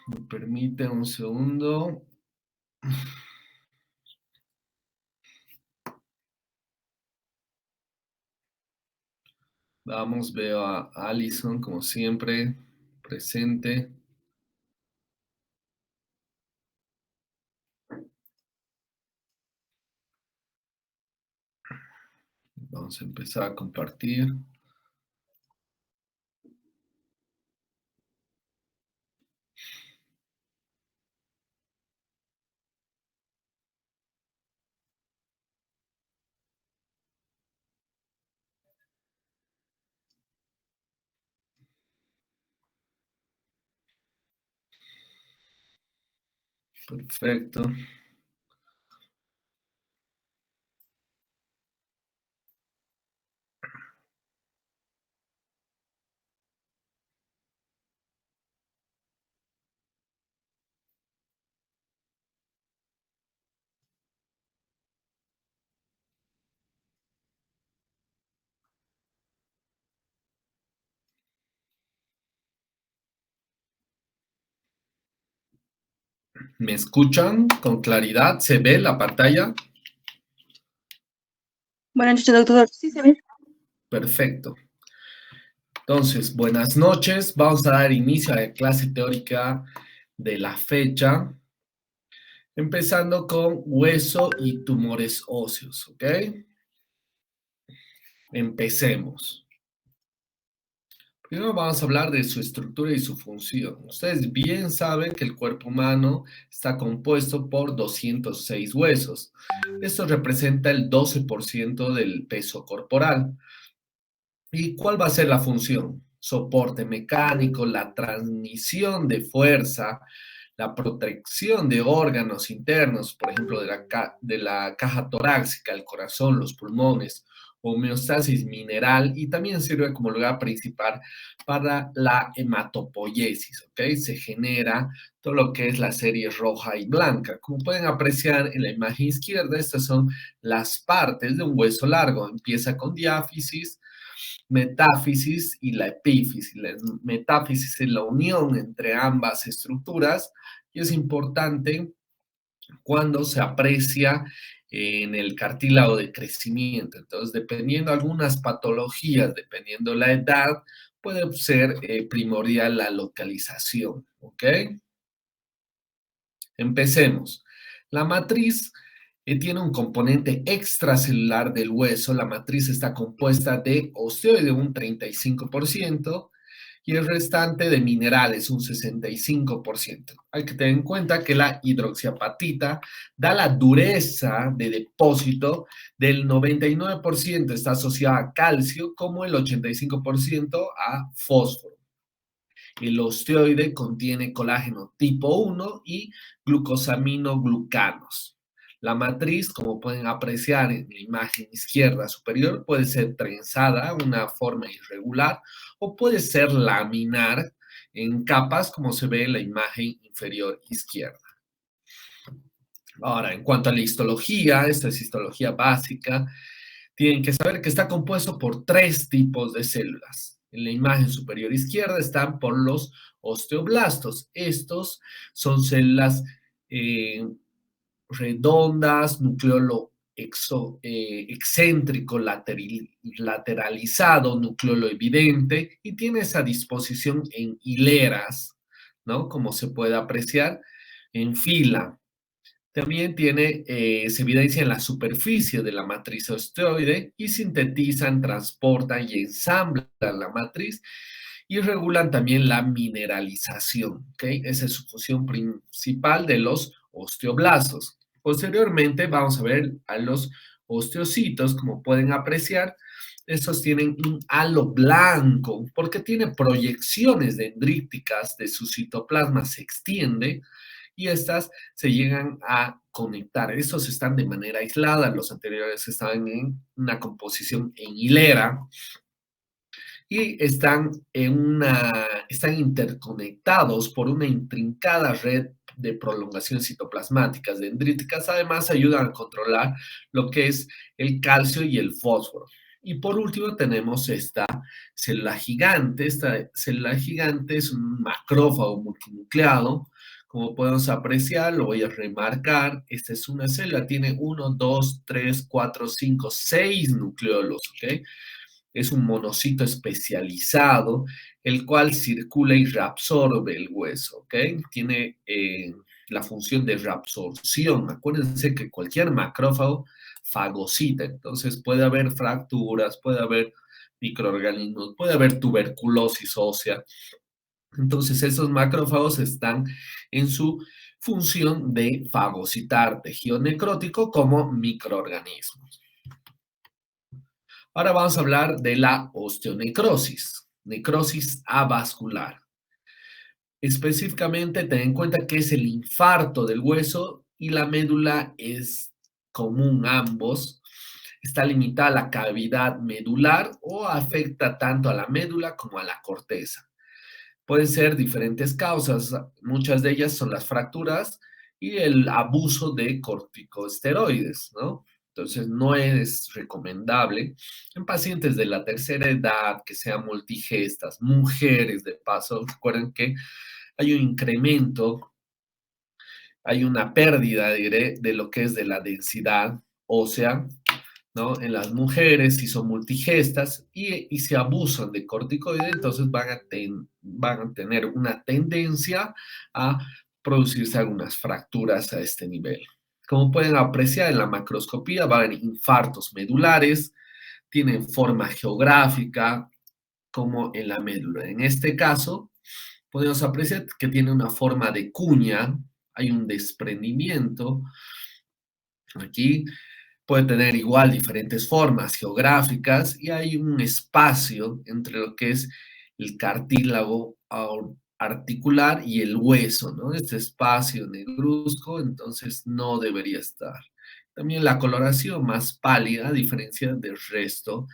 Me permite un segundo. Vamos, veo a Alison como siempre, presente. Vamos a empezar a compartir. Perfecto. ¿Me escuchan con claridad? ¿Se ve la pantalla? Buenas noches, doctor. Sí, se ve. Perfecto. Entonces, buenas noches. Vamos a dar inicio a la clase teórica de la fecha, empezando con hueso y tumores óseos, ¿ok? Empecemos. Primero vamos a hablar de su estructura y su función. Ustedes bien saben que el cuerpo humano está compuesto por 206 huesos. Esto representa el 12% del peso corporal. ¿Y cuál va a ser la función? Soporte mecánico, la transmisión de fuerza, la protección de órganos internos, por ejemplo, de la caja torácica, el corazón, los pulmones, homeostasis mineral, y también sirve como lugar principal para la hematopoiesis, ¿ok? Se genera todo lo que es la serie roja y blanca. Como pueden apreciar en la imagen izquierda, estas son las partes de un hueso largo. Empieza con diáfisis, metáfisis y la epífisis. La metáfisis es la unión entre ambas estructuras y es importante cuando se aprecia en el cartílago de crecimiento. Entonces, dependiendo de algunas patologías, dependiendo de la edad, puede ser primordial la localización, ¿ok? Empecemos. La matriz tiene un componente extracelular del hueso. La matriz está compuesta de osteoide, un 35%, y el restante de minerales, un 65%. Hay que tener en cuenta que la hidroxiapatita da la dureza de depósito del 99%, está asociada a calcio, como el 85% a fósforo. El osteoide contiene colágeno tipo 1 y glucosaminoglucanos. La matriz, como pueden apreciar en la imagen izquierda superior, puede ser trenzada de una forma irregular o puede ser laminar en capas, como se ve en la imagen inferior izquierda. Ahora, en cuanto a la histología, esta es histología básica, tienen que saber que está compuesto por 3 tipos de células. En la imagen superior izquierda están por los osteoblastos. Estos son células redondas, nucleolo excéntrico, lateralizado, nucleolo evidente, y tiene esa disposición en hileras, ¿no? Como se puede apreciar, en fila. También se evidencia en la superficie de la matriz osteoide y sintetizan, transportan y ensamblan la matriz y regulan también la mineralización, ¿ok? Esa es su función principal de los osteoblastos. Posteriormente vamos a ver a los osteocitos, como pueden apreciar, estos tienen un halo blanco porque tiene proyecciones dendríticas de su citoplasma, se extiende y estas se llegan a conectar. Estos están de manera aislada, los anteriores estaban en una composición en hilera y están interconectados por una intrincada red de prolongaciones citoplasmáticas dendríticas. Además, ayudan a controlar lo que es el calcio y el fósforo. Y por último tenemos esta célula gigante. Esta célula gigante es un macrófago multinucleado Como podemos apreciar, lo voy a remarcar, esta es una célula, tiene 1, 2, 3, 4, 5, 6 nucleolos, ¿ok? Es un monocito especializado, el cual circula y reabsorbe el hueso, ¿ok? Tiene la función de reabsorción. Acuérdense que cualquier macrófago fagocita, entonces puede haber fracturas, puede haber microorganismos, puede haber tuberculosis ósea. Entonces, esos macrófagos están en su función de fagocitar tejido necrótico como microorganismos. Ahora vamos a hablar de la osteonecrosis, necrosis avascular. Específicamente, ten en cuenta que es el infarto del hueso y la médula es común ambos. Está limitada a la cavidad medular o afecta tanto a la médula como a la corteza. Pueden ser diferentes causas, muchas de ellas son las fracturas y el abuso de corticosteroides, ¿no? Entonces, no es recomendable en pacientes de la tercera edad, que sean multigestas, mujeres de paso. Recuerden que hay un incremento, hay una pérdida, diré, de lo que es de la densidad ósea, ¿no? En las mujeres, si son multigestas y si abusan de corticoides, entonces van a tener una tendencia a producirse algunas fracturas a este nivel. Como pueden apreciar en la macroscopía, van a haber infartos medulares, tienen forma geográfica como en la médula. En este caso, podemos apreciar que tiene una forma de cuña, hay un desprendimiento aquí, puede tener igual diferentes formas geográficas y hay un espacio entre lo que es el cartílago articular y el hueso, ¿no? Este espacio negruzco, entonces no debería estar. También la coloración más pálida, a diferencia del resto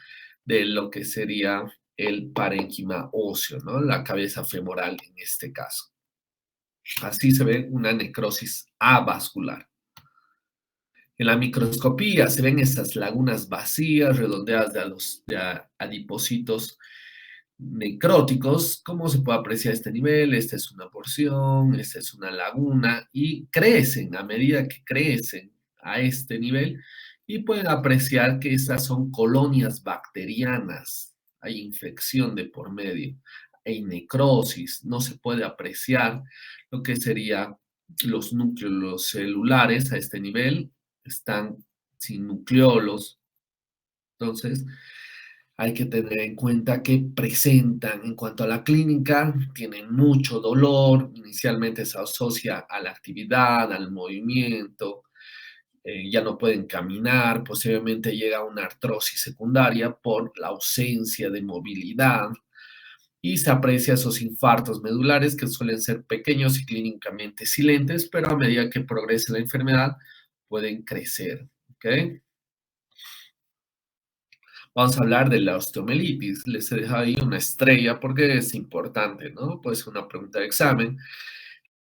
de lo que sería el parénquima óseo, ¿no? La cabeza femoral en este caso. Así se ve una necrosis avascular. En la microscopía se ven estas lagunas vacías, redondeadas de adipocitos necróticos. ¿Cómo se puede apreciar este nivel? Esta es una porción, esta es una laguna, y crecen a medida que crecen a este nivel, y pueden apreciar que estas son colonias bacterianas. Hay infección de por medio, hay necrosis, no se puede apreciar lo que sería los núcleos celulares a este nivel, están sin nucleolos. Entonces, hay que tener en cuenta que presentan, en cuanto a la clínica, tienen mucho dolor, inicialmente se asocia a la actividad, al movimiento, ya no pueden caminar, posiblemente llega a una artrosis secundaria por la ausencia de movilidad y se aprecia esos infartos medulares que suelen ser pequeños y clínicamente silentes, pero a medida que progrese la enfermedad pueden crecer, ¿ok? Vamos a hablar de la osteomelitis. Les he dejado ahí una estrella porque es importante, ¿no? Puede ser una pregunta de examen,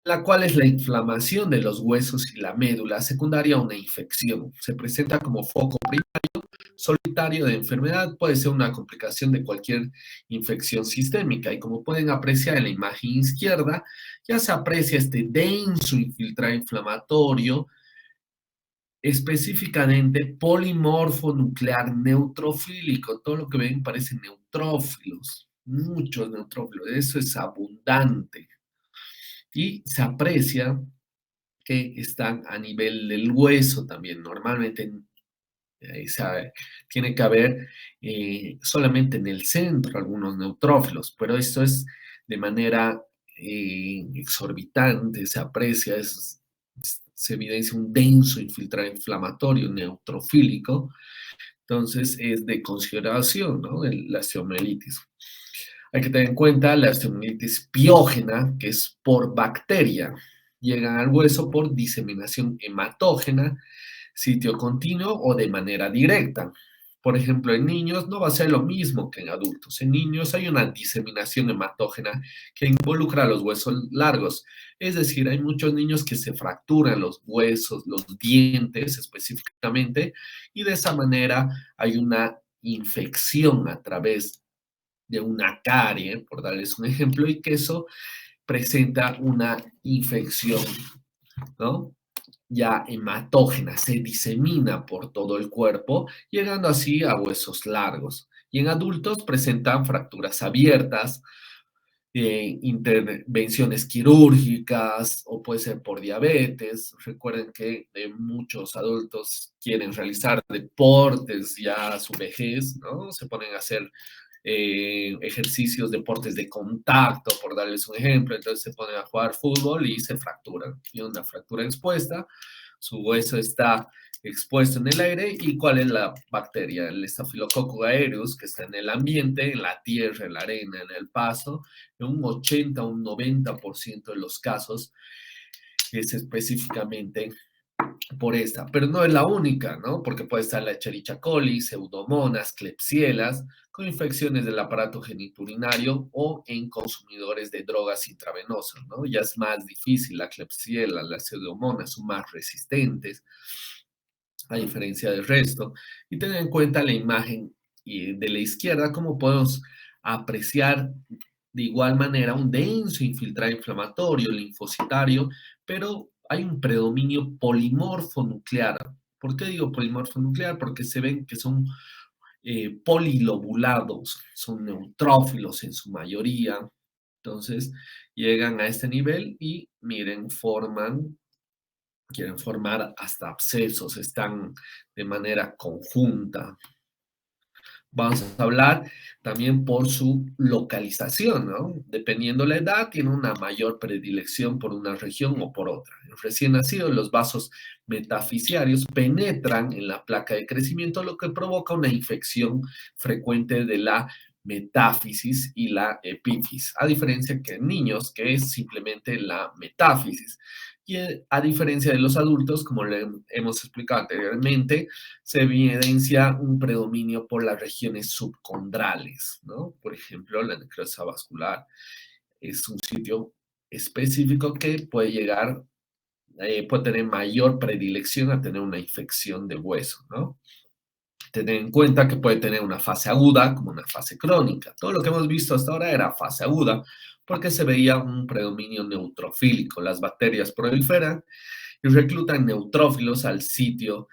la cual es la inflamación de los huesos y la médula secundaria a una infección. Se presenta como foco primario, solitario de enfermedad, puede ser una complicación de cualquier infección sistémica. Y como pueden apreciar en la imagen izquierda, ya se aprecia este denso infiltrado inflamatorio, específicamente polimorfo nuclear neutrofílico. Todo lo que ven parece neutrófilos, muchos neutrófilos. Eso es abundante. Y se aprecia que están a nivel del hueso también. Normalmente tiene que haber solamente en el centro algunos neutrófilos, pero esto es de manera exorbitante, se aprecia, se evidencia un denso infiltrado inflamatorio neutrofílico, entonces es de consideración, ¿no? La osteomelitis. Hay que tener en cuenta la osteomelitis piógena, que es por bacteria. Llegan al hueso por diseminación hematógena, sitio continuo o de manera directa. Por ejemplo, en niños no va a ser lo mismo que en adultos. En niños hay una diseminación hematógena que involucra los huesos largos. Es decir, hay muchos niños que se fracturan los huesos, los dientes específicamente, y de esa manera hay una infección a través de una carie, por darles un ejemplo, y que eso presenta una infección, ¿no? Ya hematógena, se disemina por todo el cuerpo, llegando así a huesos largos. Y en adultos presentan fracturas abiertas, intervenciones quirúrgicas o puede ser por diabetes. Recuerden que muchos adultos quieren realizar deportes ya a su vejez, ¿no? Se ponen a hacer ejercicios, deportes de contacto, por darles un ejemplo, entonces se ponen a jugar fútbol y se fracturan. Y una fractura expuesta, su hueso está expuesto en el aire. ¿Y cuál es la bacteria? El Staphylococcus aureus, que está en el ambiente, en la tierra, en la arena, en el pasto. En un 80 o un 90% de los casos es específicamente por esta, pero no es la única, ¿no? Porque puede estar la Escherichia coli, Pseudomonas, Klebsielas, con infecciones del aparato geniturinario o en consumidores de drogas intravenosas, ¿no? Ya es más difícil, la Klebsiella, las Pseudomonas son más resistentes, a diferencia del resto. Y tener en cuenta la imagen de la izquierda, como podemos apreciar de igual manera un denso infiltrado inflamatorio, linfocitario, pero hay un predominio polimorfo nuclear. ¿Por qué digo polimorfo nuclear? Porque se ven que son polilobulados, son neutrófilos en su mayoría. Entonces llegan a este nivel y miren, quieren formar hasta abscesos, están de manera conjunta. Vamos a hablar también por su localización, ¿no? Dependiendo la edad, tiene una mayor predilección por una región o por otra. En recién nacidos, los vasos metafisiarios penetran en la placa de crecimiento, lo que provoca una infección frecuente de la metáfisis y la epífisis, a diferencia que en niños, que es simplemente la metáfisis. Y a diferencia de los adultos, como le hemos explicado anteriormente, se evidencia un predominio por las regiones subcondrales, ¿no? Por ejemplo, la necrosis vascular es un sitio específico que puede llegar, puede tener mayor predilección a tener una infección de hueso, ¿no? Tener en cuenta que puede tener una fase aguda como una fase crónica. Todo lo que hemos visto hasta ahora era fase aguda porque se veía un predominio neutrofílico. Las bacterias proliferan y reclutan neutrófilos al sitio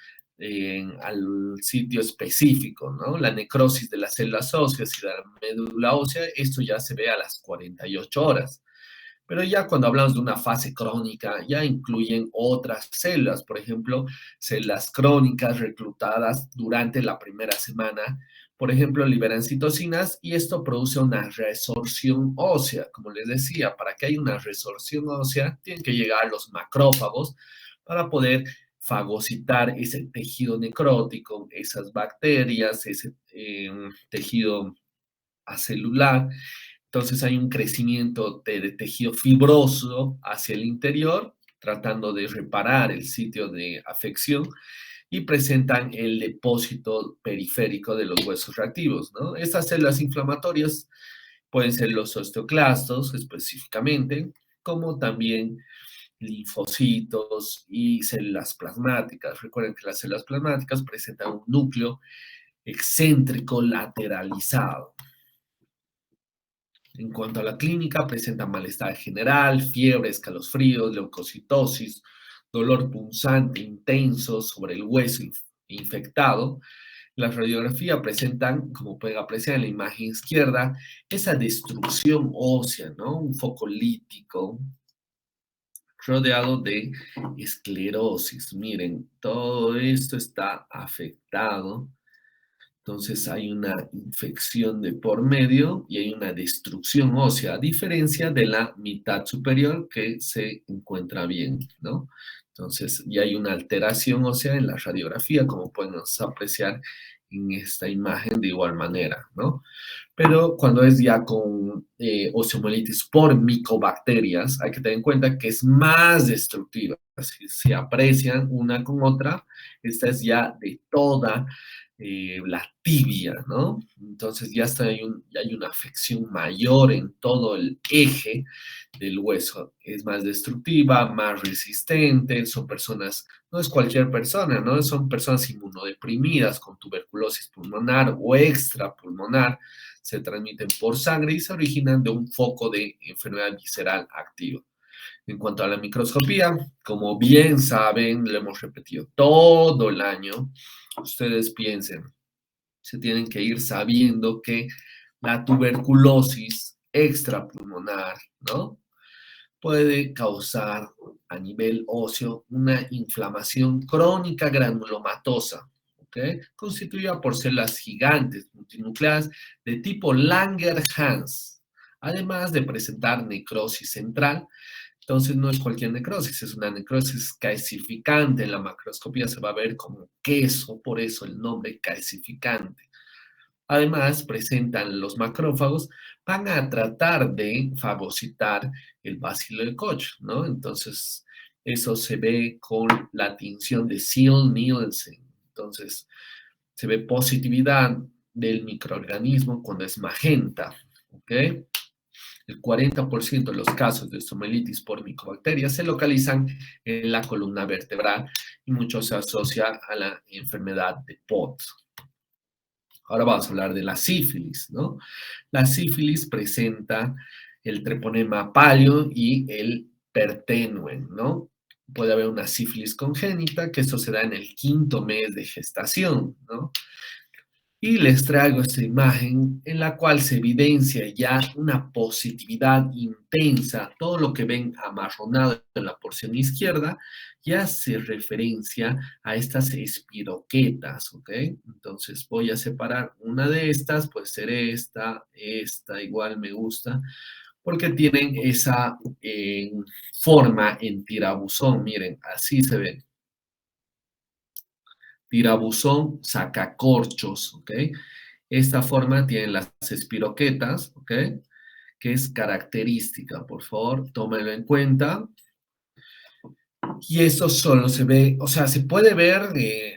específico, ¿no? La necrosis de las células óseas y de la médula ósea, esto ya se ve a las 48 horas. Pero ya cuando hablamos de una fase crónica, ya incluyen otras células, por ejemplo, células crónicas reclutadas durante la primera semana, por ejemplo, liberan citocinas y esto produce una resorción ósea. Como les decía, para que haya una resorción ósea, tienen que llegar los macrófagos para poder fagocitar ese tejido necrótico, esas bacterias, ese tejido acelular. Entonces hay un crecimiento de tejido fibroso hacia el interior, tratando de reparar el sitio de afección y presentan el depósito periférico de los huesos reactivos, ¿no? Estas células inflamatorias pueden ser los osteoclastos específicamente, como también linfocitos y células plasmáticas. Recuerden que las células plasmáticas presentan un núcleo excéntrico lateralizado. En cuanto a la clínica, presenta malestar general, fiebre, escalofríos, leucocitosis, dolor punzante intenso sobre el hueso infectado. La radiografía presentan, como pueden apreciar en la imagen izquierda, esa destrucción ósea, ¿no? Un foco lítico rodeado de esclerosis. Miren, todo esto está afectado. Entonces hay una infección de por medio y hay una destrucción ósea, a diferencia de la mitad superior que se encuentra bien, ¿no? Entonces ya hay una alteración ósea en la radiografía, como podemos apreciar en esta imagen de igual manera, ¿no? Pero cuando es ya con osteomielitis por micobacterias, hay que tener en cuenta que es más destructiva. Si se aprecian una con otra, esta es ya de toda la tibia, ¿no? Entonces ya hay una afección mayor en todo el eje del hueso. Es más destructiva, más resistente, son personas, no es cualquier persona, ¿no? Son personas inmunodeprimidas con tuberculosis pulmonar o extrapulmonar, se transmiten por sangre y se originan de un foco de enfermedad visceral activa. En cuanto a la microscopía, como bien saben, lo hemos repetido todo el año, ustedes piensen, se tienen que ir sabiendo que la tuberculosis extrapulmonar, ¿no? Puede causar a nivel óseo una inflamación crónica granulomatosa, ¿ok? Constituida por células gigantes multinucleadas de tipo Langerhans, además de presentar necrosis central. Entonces no es cualquier necrosis, es una necrosis calcificante. En la macroscopía se va a ver como queso, por eso el nombre calcificante. Además, presentan los macrófagos, van a tratar de fagocitar el bacilo de Koch, ¿no? Entonces, eso se ve con la tinción de Ziehl-Nielsen. Entonces, se ve positividad del microorganismo cuando es magenta, ¿ok? El 40% de los casos de osteomelitis por micobacterias se localizan en la columna vertebral y mucho se asocia a la enfermedad de Pott. Ahora vamos a hablar de la sífilis, ¿no? La sífilis presenta el treponema palio y el pertenuen, ¿no? Puede haber una sífilis congénita, que esto se da en el 5º mes de gestación, ¿no? Y les traigo esta imagen en la cual se evidencia ya una positividad intensa. Todo lo que ven amarronado en la porción izquierda ya se referencia a estas espiroquetas, ¿ok? Entonces voy a separar una de estas, puede ser esta igual me gusta, porque tienen esa forma en tirabuzón. Miren, así se ven. Tirabuzón sacacorchos, ¿ok? Esta forma tiene las espiroquetas, ¿ok? Que es característica, por favor, tómenlo en cuenta. Y eso solo se ve, o sea, se puede ver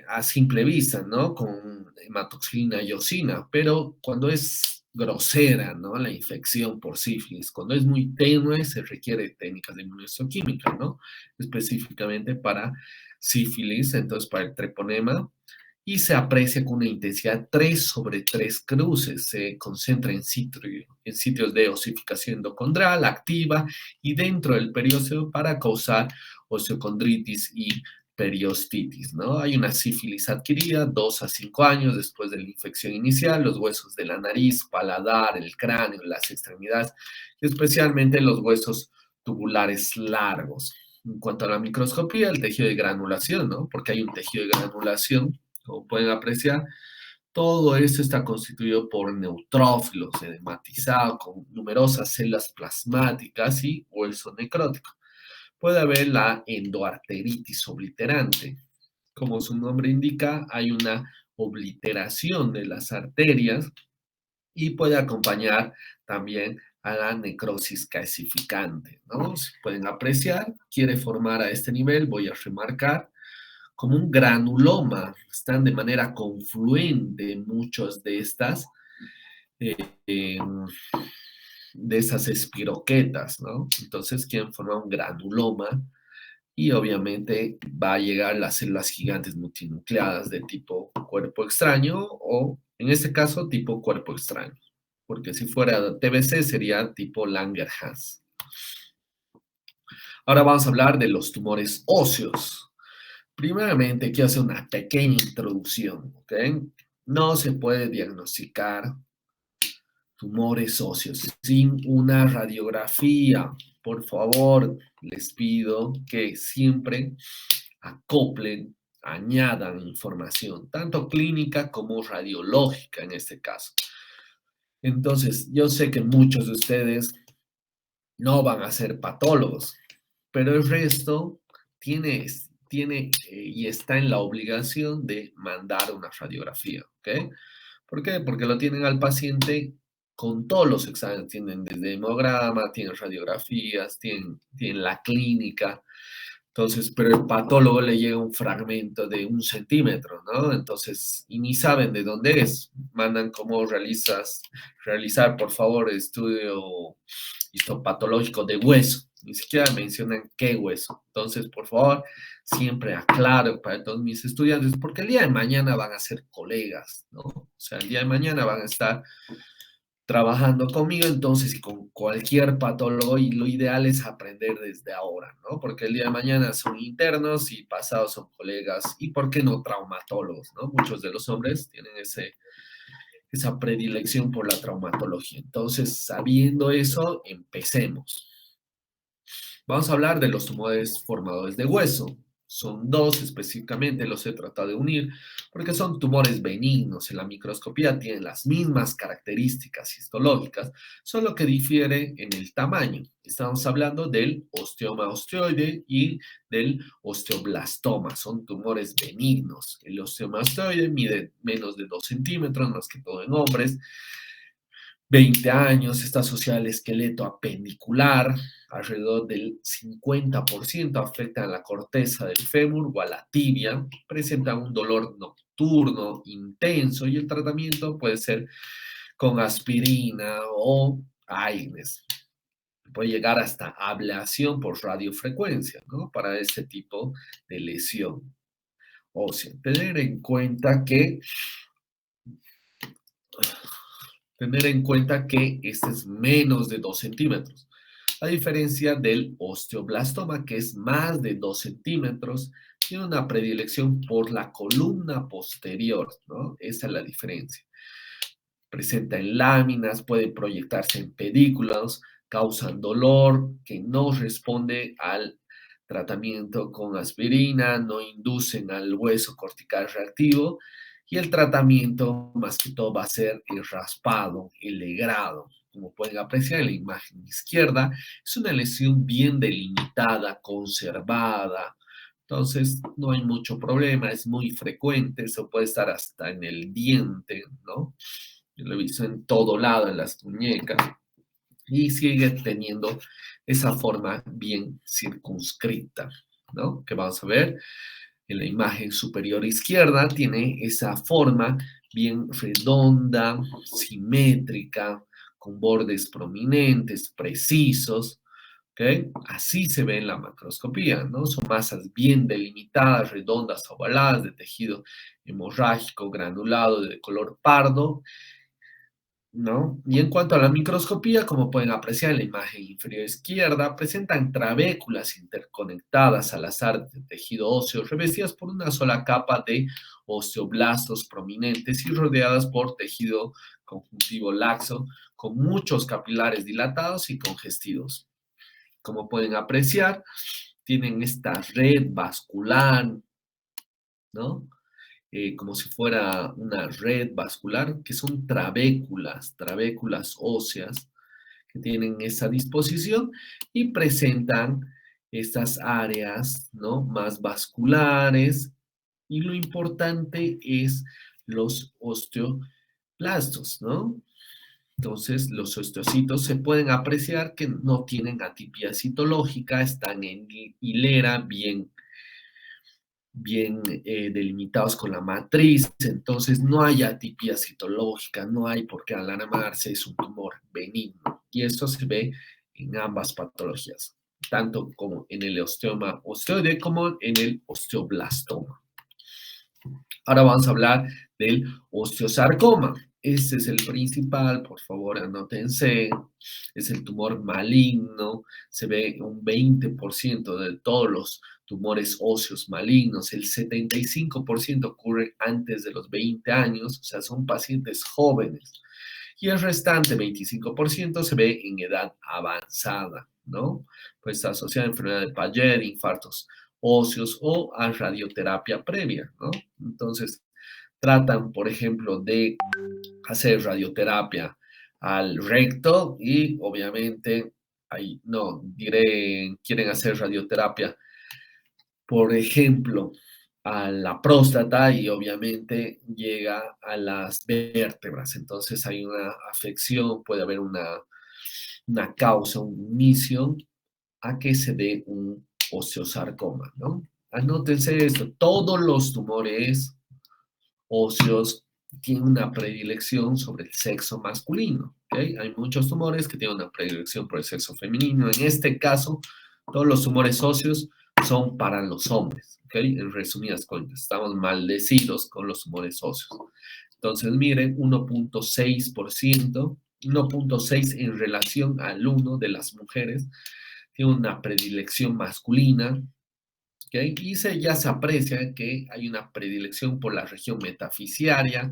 a simple vista, ¿no? Con hematoxilina y eosina, pero cuando es grosera, ¿no? La infección por sífilis, cuando es muy tenue, se requiere técnicas de inmunohistoquímica, ¿no? Específicamente para sífilis, entonces para el treponema, y se aprecia con una intensidad 3/3 cruces. Se concentra en sitios de osificación endocondral activa y dentro del periósteo para causar osteocondritis y periostitis, ¿no? Hay una sífilis adquirida 2 a 5 años después de la infección inicial, los huesos de la nariz, paladar, el cráneo, las extremidades, especialmente los huesos tubulares largos. En cuanto a la microscopía, el tejido de granulación, ¿no? Porque hay un tejido de granulación, como pueden apreciar, todo esto está constituido por neutrófilos edematizados con numerosas células plasmáticas y hueso necrótico. Puede haber la endoarteritis obliterante. Como su nombre indica, hay una obliteración de las arterias y puede acompañar también a la necrosis calcificante, ¿no? Si pueden apreciar, quiere formar a este nivel, voy a remarcar, como un granuloma. Están de manera confluente muchos de estas, eh, eh, de esas espiroquetas, ¿no? Entonces quieren formar un granuloma y obviamente va a llegar las células gigantes multinucleadas de tipo cuerpo extraño o, en este caso, tipo cuerpo extraño. Porque si fuera TBC sería tipo Langerhans. Ahora vamos a hablar de los tumores óseos. Primeramente, quiero hacer una pequeña introducción, ¿ok? No se puede diagnosticar tumores óseos sin una radiografía. Por favor, les pido que siempre acoplen, añadan información, tanto clínica como radiológica en este caso. Entonces, yo sé que muchos de ustedes no van a ser patólogos, pero el resto tiene y está en la obligación de mandar una radiografía, ¿ok? ¿Por qué? Porque lo tienen al paciente con todos los exámenes, tienen desde hemograma, tienen radiografías, tienen la clínica, entonces, pero el patólogo le llega un fragmento de 1 centímetro, ¿no? Entonces, y ni saben de dónde es. Mandan cómo realizar, por favor, estudio histopatológico de hueso. Ni siquiera mencionan qué hueso. Entonces, por favor, siempre aclaro para todos mis estudiantes, porque el día de mañana van a ser colegas, ¿no? O sea, el día de mañana van a estar trabajando conmigo, entonces, y con cualquier patólogo, y lo ideal es aprender desde ahora, ¿no? Porque el día de mañana son internos y pasados son colegas, y ¿por qué no traumatólogos, ¿no? Muchos de los hombres tienen esa predilección por la traumatología. Entonces, sabiendo eso, empecemos. Vamos a hablar de los tumores formadores de hueso. Son dos específicamente, los he tratado de unir, porque son tumores benignos. En la microscopía tienen las mismas características histológicas, solo que difiere en el tamaño. Estamos hablando del osteoma osteoide y del osteoblastoma. Son tumores benignos. El osteoma osteoide mide menos de 2 centímetros, más que todo en hombres. 20 años, está asociada al esqueleto apendicular, alrededor del 50% afecta a la corteza del fémur o a la tibia, presenta un dolor nocturno intenso y el tratamiento puede ser con aspirina o AINES. Puede llegar hasta ablación por radiofrecuencia, ¿no? Para este tipo de lesión ósea. Tener en cuenta que este es menos de 2 centímetros. A diferencia del osteoblastoma, que es más de 2 centímetros, tiene una predilección por la columna posterior, ¿no? Esa es la diferencia. Presenta en láminas, puede proyectarse en pedículos, causan dolor que no responde al tratamiento con aspirina, no inducen al hueso cortical reactivo y el tratamiento más que todo va a ser el raspado, el legrado. Como pueden apreciar en la imagen izquierda, es una lesión bien delimitada, conservada. Entonces, no hay mucho problema, es muy frecuente, eso puede estar hasta en el diente, ¿no? Yo lo he visto en todo lado, en las muñecas, y sigue teniendo esa forma bien circunscrita, ¿no? Que vamos a ver en la imagen superior izquierda, tiene esa forma bien redonda, simétrica, con bordes prominentes, precisos, ¿ok? Así se ve en la macroscopía, ¿no? Son masas bien delimitadas, redondas, ovaladas, de tejido hemorrágico, granulado, de color pardo, ¿no? Y en cuanto a la microscopía, como pueden apreciar en la imagen inferior izquierda, presentan trabéculas interconectadas al azar de tejido óseo, revestidas por una sola capa de osteoblastos prominentes y rodeadas por tejido conjuntivo laxo, con muchos capilares dilatados y congestidos. Como pueden apreciar, tienen esta red vascular, ¿no? Como si fuera una red vascular, que son trabéculas óseas que tienen esa disposición y presentan estas áreas, ¿no? Más vasculares y lo importante es los osteoblastos, ¿no? Entonces, los osteocitos se pueden apreciar que no tienen atipia citológica, están en hilera bien delimitados con la matriz, entonces no hay atipia citológica, no hay por qué alarmarse, es un tumor benigno. Y esto se ve en ambas patologías, tanto como en el osteoma osteoide como en el osteoblastoma. Ahora vamos a hablar del osteosarcoma. Este es el principal, por favor, anótense. Es el tumor maligno. Se ve un 20% de todos los tumores óseos malignos. El 75% ocurre antes de los 20 años, o sea, son pacientes jóvenes. Y el restante 25% se ve en edad avanzada, ¿no? Pues está asociada a enfermedad de Paget, infartos óseos o a radioterapia previa, ¿no? Entonces, tratan, por ejemplo, de hacer radioterapia al recto y obviamente, ahí no, diré, quieren hacer radioterapia, por ejemplo, a la próstata y obviamente llega a las vértebras. Entonces hay una afección, puede haber una causa, un inicio a que se dé un osteosarcoma, ¿no? Anótense esto, todos los tumores óseos tienen una predilección sobre el sexo masculino, ¿ok? Hay muchos tumores que tienen una predilección por el sexo femenino. En este caso, todos los tumores óseos son para los hombres, ¿ok? En resumidas cuentas, estamos maldecidos con los tumores óseos. Entonces, miren, 1.6% 1.6 en relación al 1 de las mujeres. Tiene una predilección masculina. ¿Okay? Y ya se aprecia que hay una predilección por la región metafisiaria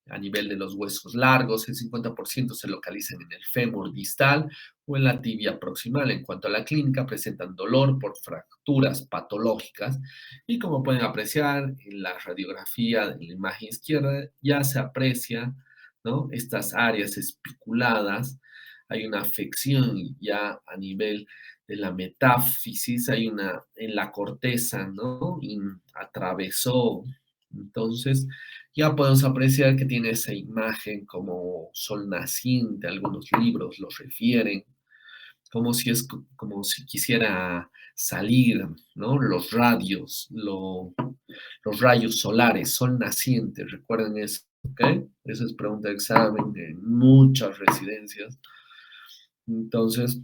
a nivel de los huesos largos. El 50% se localizan en el fémur distal o en la tibia proximal. En cuanto a la clínica, presentan dolor por fracturas patológicas y como pueden apreciar en la radiografía de la imagen izquierda ya se aprecia, ¿no?, estas áreas espiculadas. Hay una afección ya a nivel de la metáfisis, hay una en la corteza, ¿no? Y atravesó. Entonces, ya podemos apreciar que tiene esa imagen como sol naciente, algunos libros lo refieren, como si es como si quisiera salir, ¿no? Los radios, los rayos solares, sol naciente, recuerden eso, ¿ok? Esa es pregunta de examen de muchas residencias. Entonces,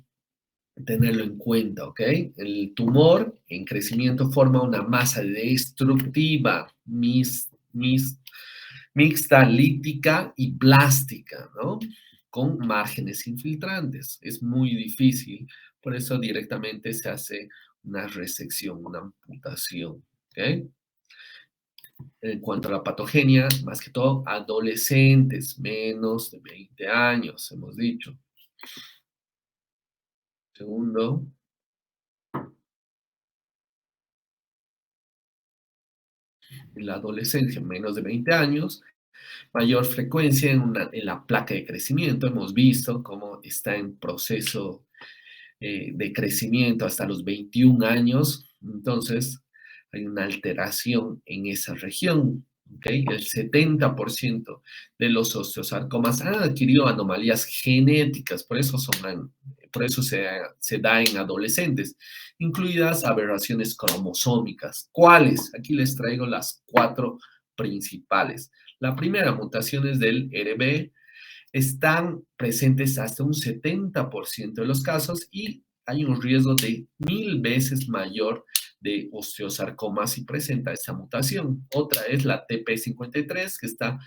tenerlo en cuenta, ¿ok? El tumor en crecimiento forma una masa destructiva, mixta, lítica y plástica, ¿no? Con márgenes infiltrantes. Es muy difícil, por eso directamente se hace una resección, una amputación, ¿ok? En cuanto a la patogenia, más que todo, adolescentes, menos de 20 años, hemos dicho. Segundo. En la adolescencia, menos de 20 años, mayor frecuencia en la placa de crecimiento. Hemos visto cómo está en proceso de crecimiento hasta los 21 años. Entonces, hay una alteración en esa región. ¿Okay? El 70% de los osteosarcomas han adquirido anomalías genéticas, por eso se da en adolescentes, incluidas aberraciones cromosómicas. ¿Cuáles? Aquí les traigo las 4 principales. La primera, mutaciones del RB, están presentes hasta un 70% de los casos y hay un riesgo de 1000 veces mayor de osteosarcoma si presenta esta mutación. Otra es la TP53, que está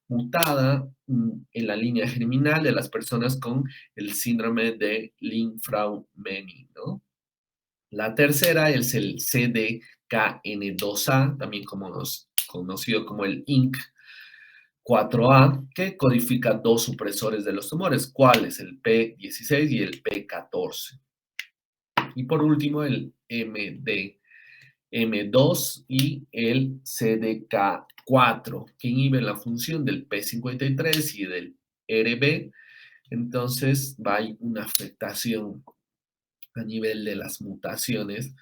mutada en la línea germinal de las personas con el síndrome de Linfraumeni, ¿no? La tercera es el CDKN2A, también conocido como el INC 4A, que codifica 2 supresores de los tumores, ¿cuáles? El P16 y el P14. Y por último, el MDM2 y el CDK4, que inhiben la función del P53 y del RB. Entonces, va a haber una afectación a nivel de las mutaciones,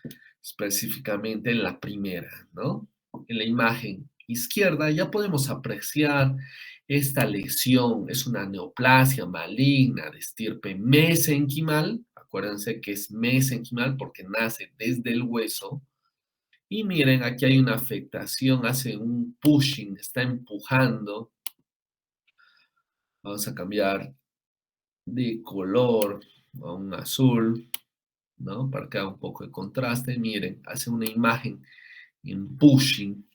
específicamente en la primera, ¿no? En la imagen izquierda ya podemos apreciar esta lesión, es una neoplasia maligna de estirpe mesenquimal, acuérdense que es mesenquimal porque nace desde el hueso, y miren, aquí hay una afectación, hace un pushing, está empujando, vamos a cambiar de color a un azul, ¿no? Para que haga un poco de contraste. Miren, hace una imagen en pushing.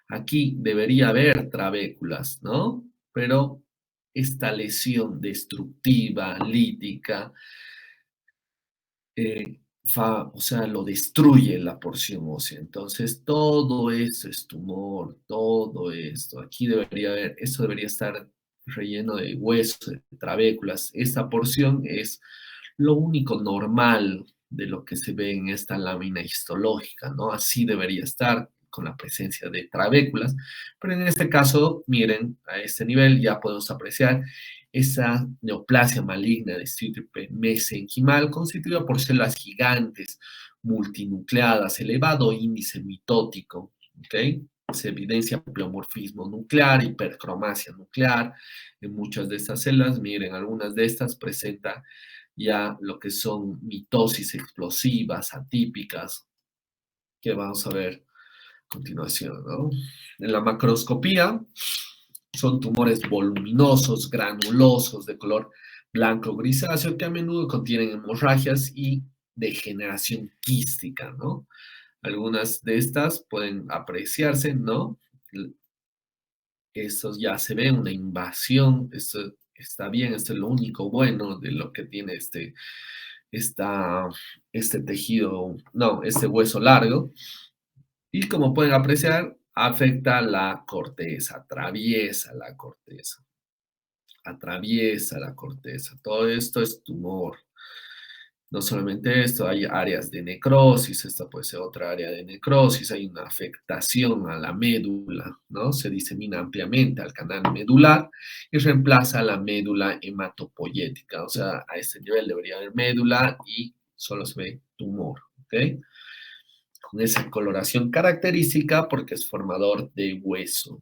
Aquí debería haber trabéculas, ¿no? Pero esta lesión destructiva, lítica, o sea, lo destruye la porción ósea. Entonces, todo esto es tumor, todo esto. Aquí debería haber, esto debería estar relleno de huesos, de trabéculas. Esta porción es lo único normal de lo que se ve en esta lámina histológica, ¿no? Así debería estar con la presencia de trabéculas, pero en este caso, miren, a este nivel ya podemos apreciar esa neoplasia maligna de estirpe mesenquimal constituida por células gigantes, multinucleadas, elevado índice mitótico, ¿ok? Se evidencia pleomorfismo nuclear, hipercromasia nuclear en muchas de estas células. Miren, algunas de estas presentan ya lo que son mitosis explosivas, atípicas, que vamos a ver a continuación, ¿no? En la macroscopía son tumores voluminosos, granulosos, de color blanco grisáceo, que a menudo contienen hemorragias y degeneración quística, ¿no? Algunas de estas pueden apreciarse, ¿no? Estos ya se ve una invasión, esto está bien, esto es lo único bueno de lo que tiene este tejido, no, este hueso largo. Y como pueden apreciar, afecta la corteza, atraviesa la corteza. Todo esto es tumor. No solamente esto, hay áreas de necrosis, esta puede ser otra área de necrosis, hay una afectación a la médula, ¿no? Se disemina ampliamente al canal medular y reemplaza la médula hematopoyética, o sea, a este nivel debería haber médula y solo se ve tumor, ¿ok? Con esa coloración característica porque es formador de hueso.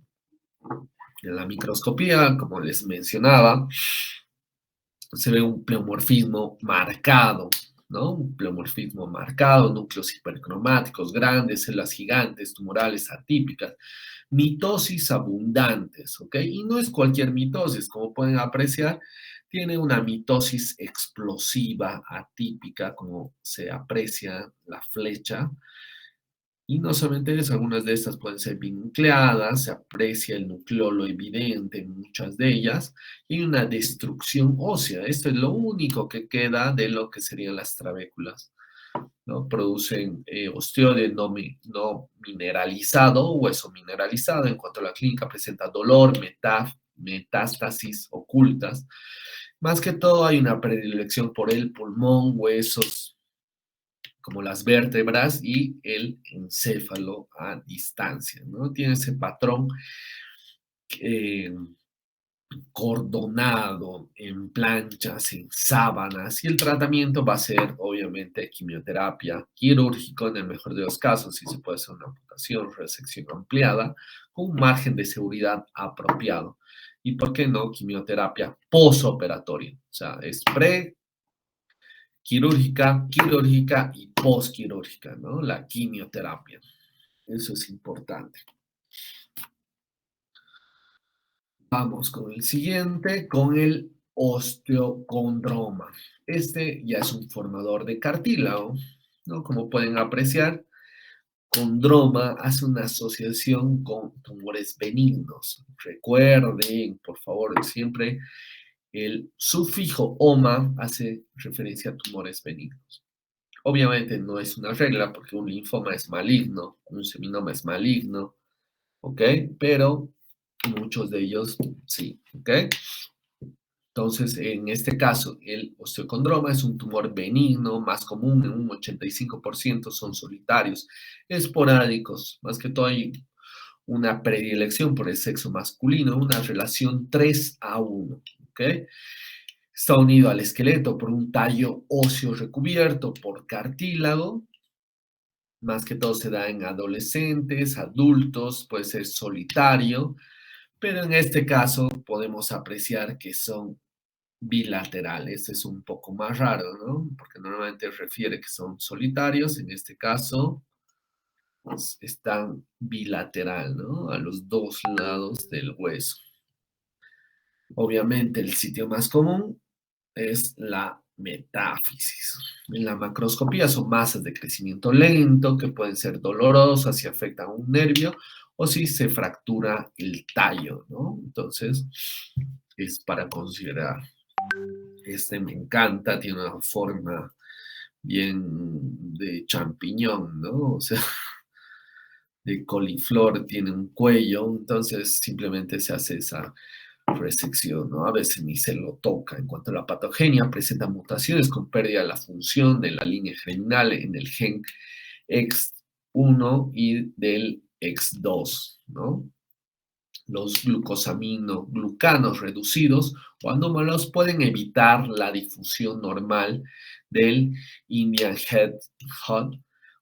En la microscopía, como les mencionaba, se ve un pleomorfismo marcado, ¿no? Un pleomorfismo marcado, núcleos hipercromáticos grandes, células gigantes, tumorales atípicas, mitosis abundantes, ¿ok? Y no es cualquier mitosis, como pueden apreciar, tiene una mitosis explosiva atípica, como se aprecia la flecha, y no solamente eso, algunas de estas pueden ser binucleadas, se aprecia el nucleolo evidente en muchas de ellas, y hay una destrucción ósea. Esto es lo único que queda de lo que serían las trabéculas, ¿no? Producen osteoide no mineralizado, hueso mineralizado. En cuanto a la clínica, presenta dolor, metástasis ocultas. Más que todo, hay una predilección por el pulmón, huesos como las vértebras y el encéfalo a distancia, ¿no? Tiene ese patrón eh, cordonado en planchas, en sábanas, y el tratamiento va a ser, obviamente, quimioterapia quirúrgico en el mejor de los casos, si se puede hacer una amputación, resección ampliada, con un margen de seguridad apropiado. Y, ¿por qué no? Quimioterapia posoperatoria, o sea, es quirúrgica y posquirúrgica, ¿no? La quimioterapia. Eso es importante. Vamos con el siguiente, con el osteocondroma. Este ya es un formador de cartílago, ¿no? Como pueden apreciar, condroma hace una asociación con tumores benignos. Recuerden, por favor, siempre el sufijo oma hace referencia a tumores benignos. Obviamente no es una regla porque un linfoma es maligno, un seminoma es maligno, ¿ok? Pero muchos de ellos sí, ¿ok? Entonces, en este caso, el osteocondroma es un tumor benigno, más común, en un 85% son solitarios, esporádicos, más que todo hay una predilección por el sexo masculino, una relación 3-1, ¿ok? Está unido al esqueleto por un tallo óseo recubierto por cartílago, más que todo se da en adolescentes, adultos, puede ser solitario, pero en este caso podemos apreciar que son bilaterales. Es un poco más raro, ¿no? Porque normalmente refiere que son solitarios, en este caso pues, están bilateral, ¿no? A los dos lados del hueso. Obviamente el sitio más común es la metáfisis. En la macroscopía son masas de crecimiento lento que pueden ser dolorosas si afectan un nervio o si se fractura el tallo, ¿no? Entonces, es para considerar. Este me encanta, tiene una forma bien de champiñón, ¿no? O sea, de coliflor, tiene un cuello, entonces simplemente se hace esa resección, ¿no? A veces ni se lo toca. En cuanto a la patogenia, presenta mutaciones con pérdida de la función de la línea germinal en el gen X1 y del X2, ¿no? Los glucanos reducidos o anómalos pueden evitar la difusión normal del Indian Head Hud,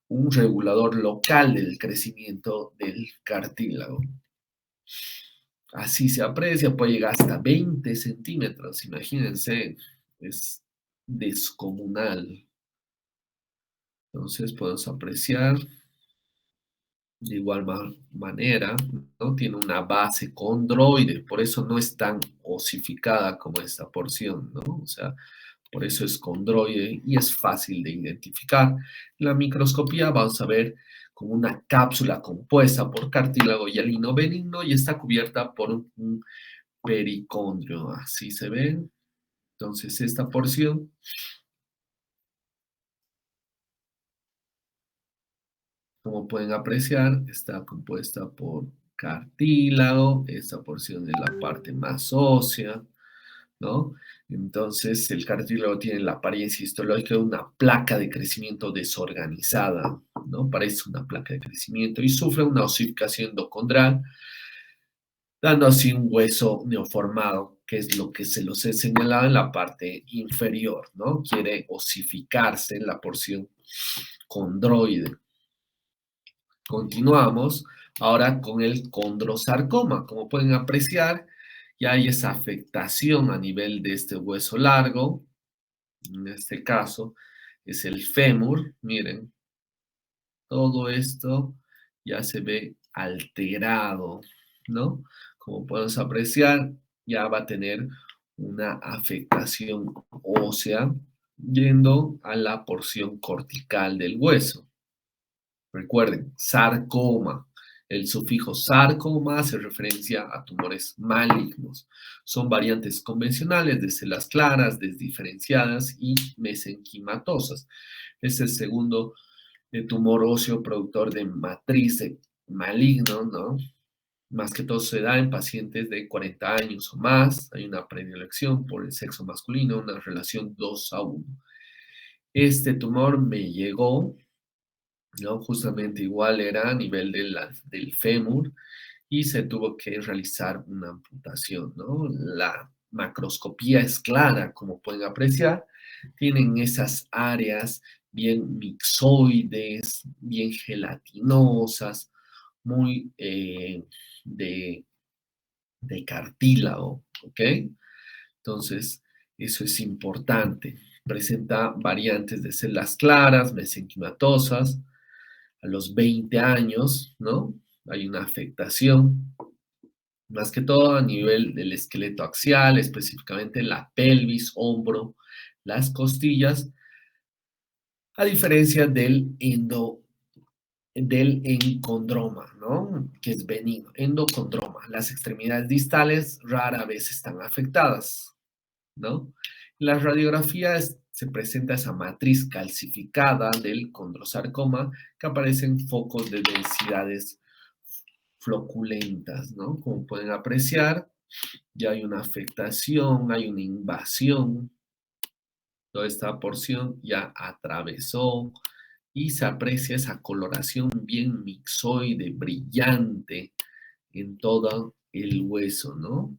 un regulador local del crecimiento del cartílago. Así se aprecia, puede llegar hasta 20 centímetros, imagínense, es descomunal. Entonces podemos apreciar de igual manera, ¿no? Tiene una base condroide, por eso no es tan osificada como esta porción, ¿no? O sea, por eso es condroide y es fácil de identificar. En la microscopía vamos a ver como una cápsula compuesta por cartílago hialino benigno y está cubierta por un pericondrio. Así se ve. Entonces, esta porción, como pueden apreciar, está compuesta por cartílago. Esta porción es la parte más ósea, ¿no? Entonces, el cartílago tiene la apariencia histológica de una placa de crecimiento desorganizada, ¿no? Parece una placa de crecimiento y sufre una osificación endocondral, dando así un hueso neoformado, que es lo que se los he señalado en la parte inferior, ¿no? Quiere osificarse en la porción condroide. Continuamos ahora con el condrosarcoma. Como pueden apreciar, ya hay esa afectación a nivel de este hueso largo. En este caso es el fémur. Miren, todo esto ya se ve alterado, ¿no? Como podemos apreciar, ya va a tener una afectación ósea yendo a la porción cortical del hueso. Recuerden, sarcoma. El sufijo sarcoma hace referencia a tumores malignos. Son variantes convencionales de células claras, desdiferenciadas y mesenquimatosas. Es el segundo tumor óseo productor de matriz maligno, ¿no? Más que todo se da en pacientes de 40 años o más. Hay una predilección por el sexo masculino, una relación 2-1. Este tumor me llegó, ¿no? Justamente igual era a nivel del fémur y se tuvo que realizar una amputación, ¿no? La macroscopía es clara, como pueden apreciar, tienen esas áreas bien mixoides, bien gelatinosas, muy de cartílago, ¿ok? Entonces, eso es importante. Presenta variantes de células claras, mesenquimatosas, a los 20 años, ¿no? Hay una afectación, más que todo a nivel del esqueleto axial, específicamente la pelvis, hombro, las costillas, a diferencia del encondroma, ¿no? Que es benigno, endocondroma. Las extremidades distales rara vez están afectadas, ¿no? En las radiografías se presenta esa matriz calcificada del condrosarcoma que aparecen focos de densidades floculentas, ¿no? Como pueden apreciar, ya hay una afectación, hay una invasión, toda esta porción ya atravesó y se aprecia esa coloración bien mixoide, brillante en todo el hueso, ¿no?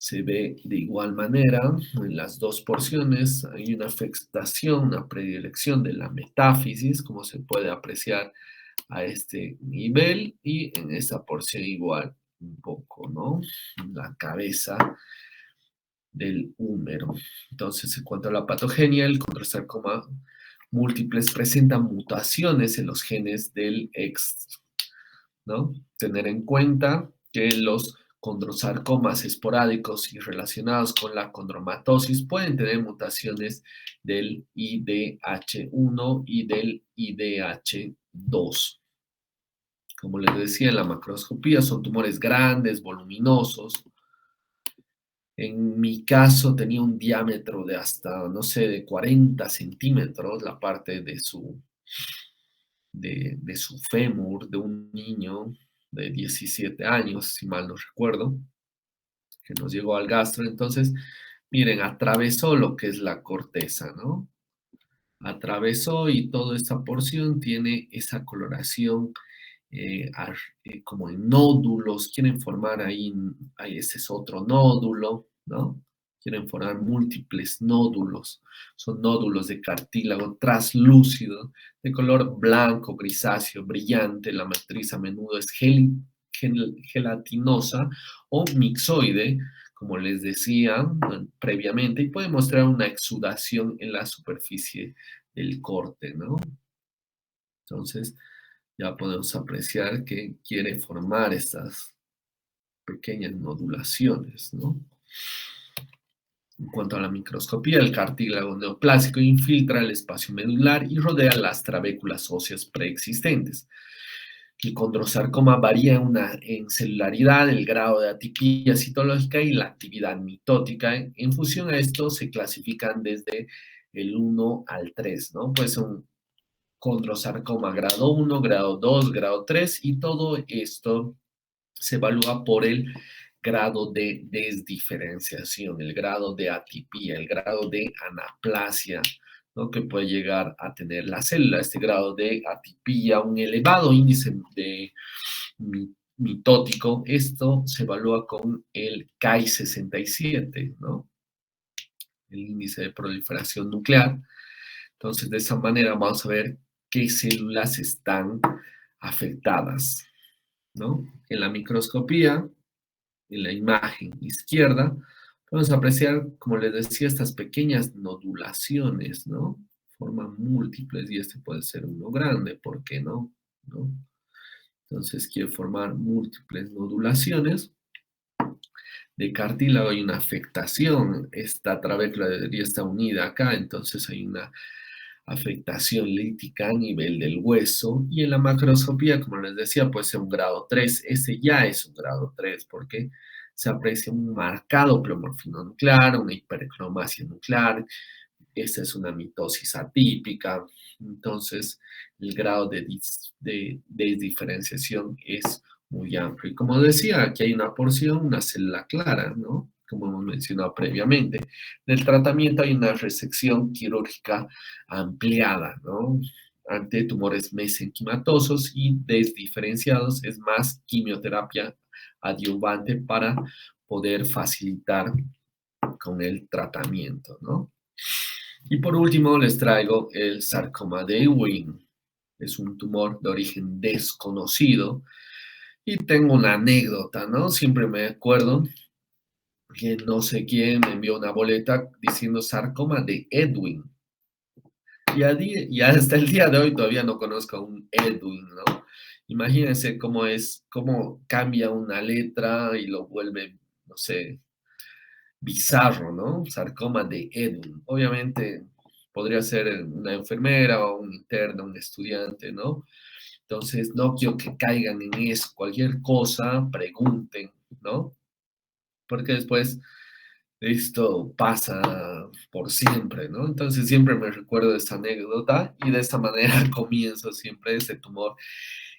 Se ve de igual manera en las dos porciones, hay una afectación, una predilección de la metáfisis, como se puede apreciar a este nivel, y en esta porción igual un poco, ¿no? La cabeza del húmero. Entonces, en cuanto a la patogenia, el condrosarcoma múltiples presenta mutaciones en los genes del X, ¿no? Tener en cuenta que los condrosarcomas esporádicos y relacionados con la condromatosis pueden tener mutaciones del IDH1 y del IDH2. Como les decía, en la macroscopía son tumores grandes, voluminosos. En mi caso tenía un diámetro de hasta, no sé, de 40 centímetros, la parte de su fémur, de un niño de 17 años, si mal no recuerdo, que nos llegó al gastro. Entonces, miren, atravesó lo que es la corteza, ¿no? Atravesó y toda esta porción tiene esa coloración como en nódulos, quieren formar ahí ese es otro nódulo, ¿no? Quieren formar múltiples nódulos, son nódulos de cartílago traslúcido, de color blanco, grisáceo, brillante, la matriz a menudo es gelatinosa o mixoide, como les decía previamente, y puede mostrar una exudación en la superficie del corte, ¿no? Entonces, ya podemos apreciar que quiere formar estas pequeñas nodulaciones, ¿no? En cuanto a la microscopía, el cartílago neoplásico infiltra el espacio medular y rodea las trabéculas óseas preexistentes. El condrosarcoma varía en celularidad, el grado de atipia citológica y la actividad mitótica. En función a esto se clasifican desde el 1 al 3, ¿no? Pues un condrosarcoma grado 1, grado 2, grado 3 y todo esto se evalúa por el grado de desdiferenciación, el grado de atipia, el grado de anaplasia, ¿no? Que puede llegar a tener la célula. Este grado de atipia, un elevado índice de mitótico, esto se evalúa con el Ki-67, ¿no? El índice de proliferación nuclear. Entonces, de esa manera vamos a ver qué células están afectadas, ¿no? En la microscopía, en la imagen izquierda, podemos apreciar, como les decía, estas pequeñas nodulaciones, ¿no? Forman múltiples y este puede ser uno grande, ¿por qué no? ¿No? Entonces quiere formar múltiples nodulaciones. De cartílago hay una afectación, esta trabécula debería estar unida acá, entonces hay una afectación lítica a nivel del hueso, y en la macroscopía, como les decía, puede ser un grado 3. Este ya es un grado 3 porque se aprecia un marcado pleomorfismo nuclear, una hipercromasia nuclear, esta es una mitosis atípica, entonces el grado de desdiferenciación es muy amplio. Y como decía, aquí hay una porción, una célula clara, ¿no? Como hemos mencionado previamente. En el tratamiento hay una resección quirúrgica ampliada, ¿no? Ante tumores mesenquimatosos y desdiferenciados, es más quimioterapia adyuvante para poder facilitar con el tratamiento, ¿no? Y por último les traigo el sarcoma de Ewing. Es un tumor de origen desconocido. Y tengo una anécdota, ¿no? Siempre me acuerdo que no sé quién me envió una boleta diciendo sarcoma de Edwin. Y hasta el día de hoy todavía no conozco a un Edwin, ¿no? Imagínense cómo es, cómo cambia una letra y lo vuelve, no sé, bizarro, ¿no? Sarcoma de Edwin. Obviamente podría ser una enfermera o un interno, un estudiante, ¿no? Entonces, no quiero que caigan en eso. Cualquier cosa, pregunten, ¿no? Porque después esto pasa por siempre, ¿no? Entonces, siempre me recuerdo de esta anécdota y de esta manera comienzo siempre ese tumor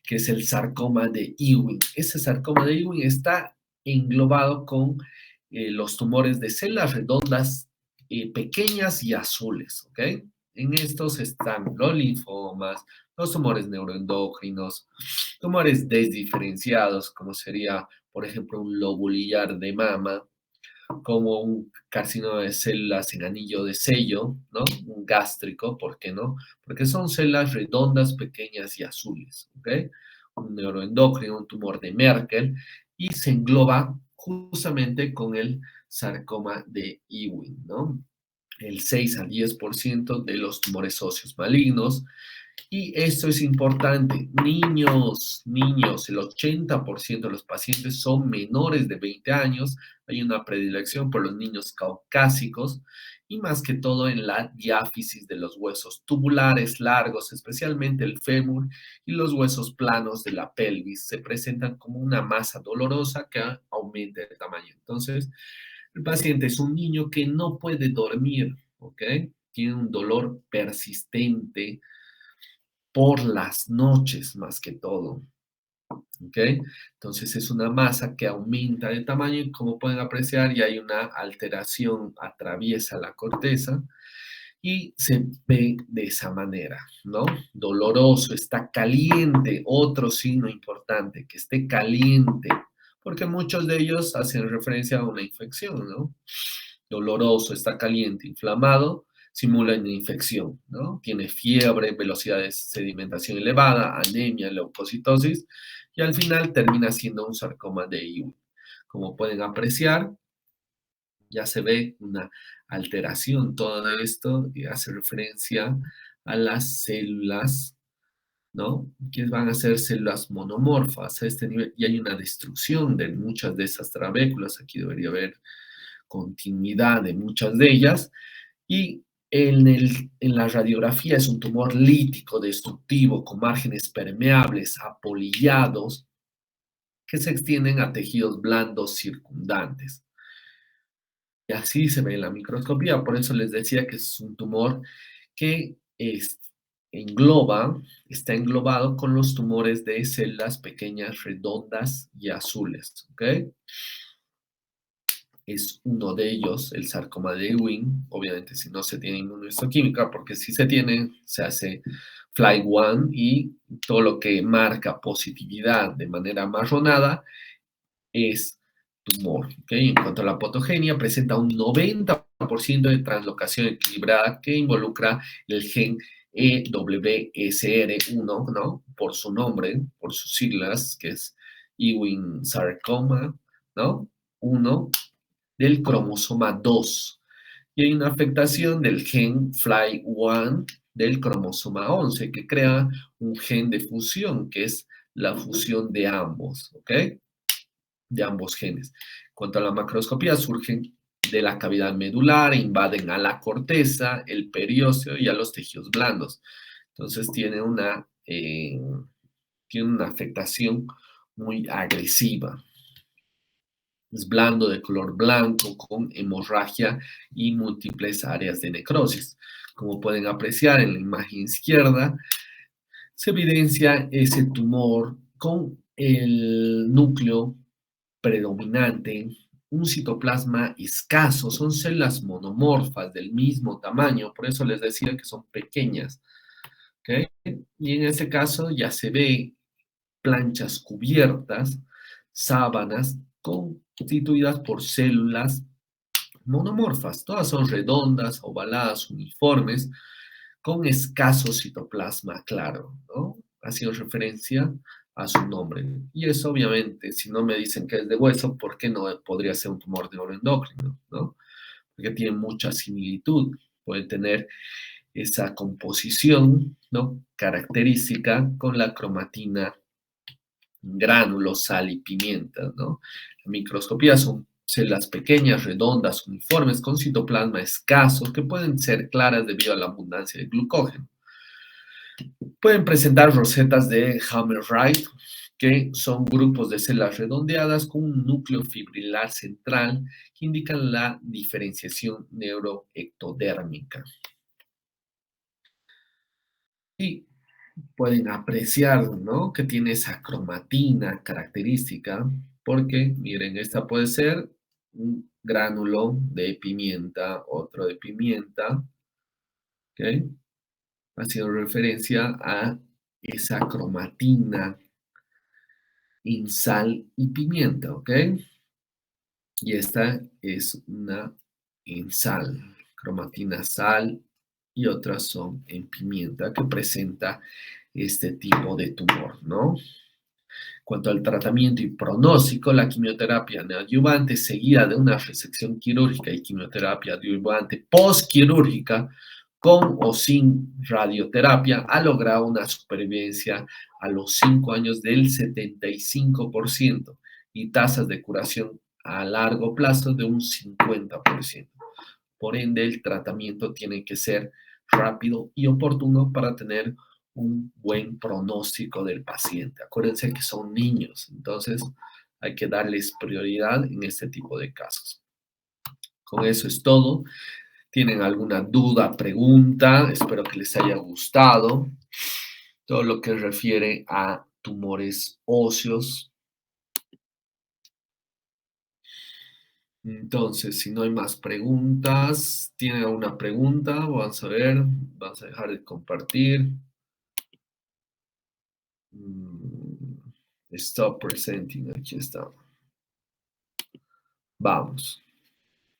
que es el sarcoma de Ewing. Ese sarcoma de Ewing está englobado con los tumores de células redondas pequeñas y azules, ¿ok? En estos están los linfomas, los tumores neuroendocrinos, tumores desdiferenciados, como sería, por ejemplo, un lobulillar de mama, como un carcinoma de células en anillo de sello, ¿no? Un gástrico, ¿por qué no? Porque son células redondas, pequeñas y azules, ¿ok? Un neuroendocrino, un tumor de Merkel, y se engloba justamente con el sarcoma de Ewing, ¿no? El 6 al 10% de los tumores óseos malignos. Y esto es importante, niños, el 80% de los pacientes son menores de 20 años, hay una predilección por los niños caucásicos y más que todo en la diáfisis de los huesos tubulares largos, especialmente el fémur y los huesos planos de la pelvis, se presentan como una masa dolorosa que aumenta de tamaño. Entonces, el paciente es un niño que no puede dormir, ¿ok? Tiene un dolor persistente por las noches más que todo. ¿Ok? Entonces es una masa que aumenta de tamaño y como pueden apreciar ya hay una alteración, atraviesa la corteza y se ve de esa manera, ¿no? Doloroso, está caliente, otro signo importante, que esté caliente, porque muchos de ellos hacen referencia a una infección, ¿no? Doloroso, está caliente, inflamado, simula una infección, ¿no? Tiene fiebre, velocidad de sedimentación elevada, anemia, leucocitosis, y al final termina siendo un sarcoma de Ewing. Como pueden apreciar, ya se ve una alteración. Todo esto hace referencia a las células, ¿no? Que van a ser células monomorfas a este nivel, y hay una destrucción de muchas de esas trabéculas. Aquí debería haber continuidad de muchas de ellas, y En la radiografía es un tumor lítico destructivo con márgenes permeables apolillados que se extienden a tejidos blandos circundantes. Y así se ve en la microscopía, por eso les decía que es un tumor que está englobado con los tumores de células pequeñas, redondas y azules, ¿ok? Es uno de ellos, el sarcoma de Ewing, obviamente si no se tiene inmunohistoquímica, porque si se tiene, se hace FLY1 y todo lo que marca positividad de manera marronada es tumor. ¿Okay? En cuanto a la patogenia, presenta un 90% de translocación equilibrada que involucra el gen EWSR1, ¿no? Por su nombre, por sus siglas, que es Ewing Sarcoma, ¿no? 1 del cromosoma 2. Y hay una afectación del gen FLY1 del cromosoma 11, que crea un gen de fusión, que es la fusión de ambos, ¿ok? De ambos genes. En cuanto a la macroscopía, surgen de la cavidad medular, invaden a la corteza, el periósteo y a los tejidos blandos. Entonces tiene una afectación muy agresiva. Es blando, de color blanco, con hemorragia y múltiples áreas de necrosis. Como pueden apreciar en la imagen izquierda, se evidencia ese tumor con el núcleo predominante, un citoplasma escaso, son células monomorfas del mismo tamaño, por eso les decía que son pequeñas. ¿Okay? Y en este caso ya se ve planchas cubiertas, sábanas constituidas por células monomorfas, todas son redondas, ovaladas, uniformes, con escaso citoplasma claro, ¿no? Haciendo referencia a su nombre. Y eso obviamente, si no me dicen que es de hueso, ¿por qué no podría ser un tumor neuroendocrino, ¿no? Porque tiene mucha similitud, puede tener esa composición, ¿no? Característica con la cromatina, gránulos, sal y pimienta, ¿no? La microscopía son células pequeñas, redondas, uniformes, con citoplasma escaso, que pueden ser claras debido a la abundancia de glucógeno. Pueden presentar rosetas de Hammerwright, que son grupos de células redondeadas con un núcleo fibrilar central que indican la diferenciación neuroectodérmica. Y pueden apreciar, ¿no? Que tiene esa cromatina característica, porque, miren, esta puede ser un gránulo de pimienta, otro de pimienta, ¿ok? Haciendo referencia a esa cromatina en sal y pimienta, ¿ok? Y esta es una en sal, cromatina sal, y otras son en pimienta, que presenta este tipo de tumor, ¿no? Cuanto al tratamiento y pronóstico, la quimioterapia neoadyuvante seguida de una resección quirúrgica y quimioterapia adyuvante postquirúrgica con o sin radioterapia ha logrado una supervivencia a los 5 años del 75% y tasas de curación a largo plazo de un 50%. Por ende, el tratamiento tiene que ser rápido y oportuno para tener un buen pronóstico del paciente. Acuérdense que son niños, entonces hay que darles prioridad en este tipo de casos. Con eso es todo. ¿Tienen alguna duda, pregunta? Espero que les haya gustado todo lo que refiere a tumores óseos. Entonces, si no hay más preguntas, ¿tienen alguna pregunta? Vamos a ver, vamos a dejar de compartir. Stop presenting, aquí está. Vamos.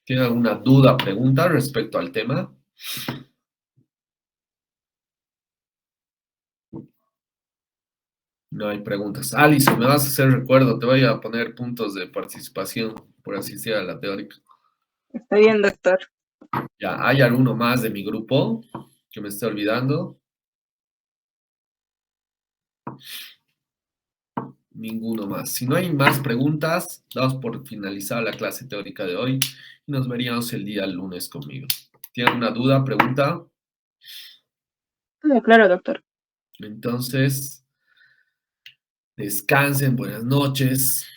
¿Tienen alguna duda, pregunta respecto al tema? No hay preguntas. Alison, me vas a hacer recuerdo, te voy a poner puntos de participación por asistir a la teórica. Está bien, doctor. Ya, ¿hay alguno más de mi grupo que me esté olvidando? Ninguno más. Si no hay más preguntas, damos por finalizada la clase teórica de hoy y nos veríamos el día lunes conmigo. ¿Tienen una duda, pregunta? Claro, doctor. Entonces, descansen, buenas noches.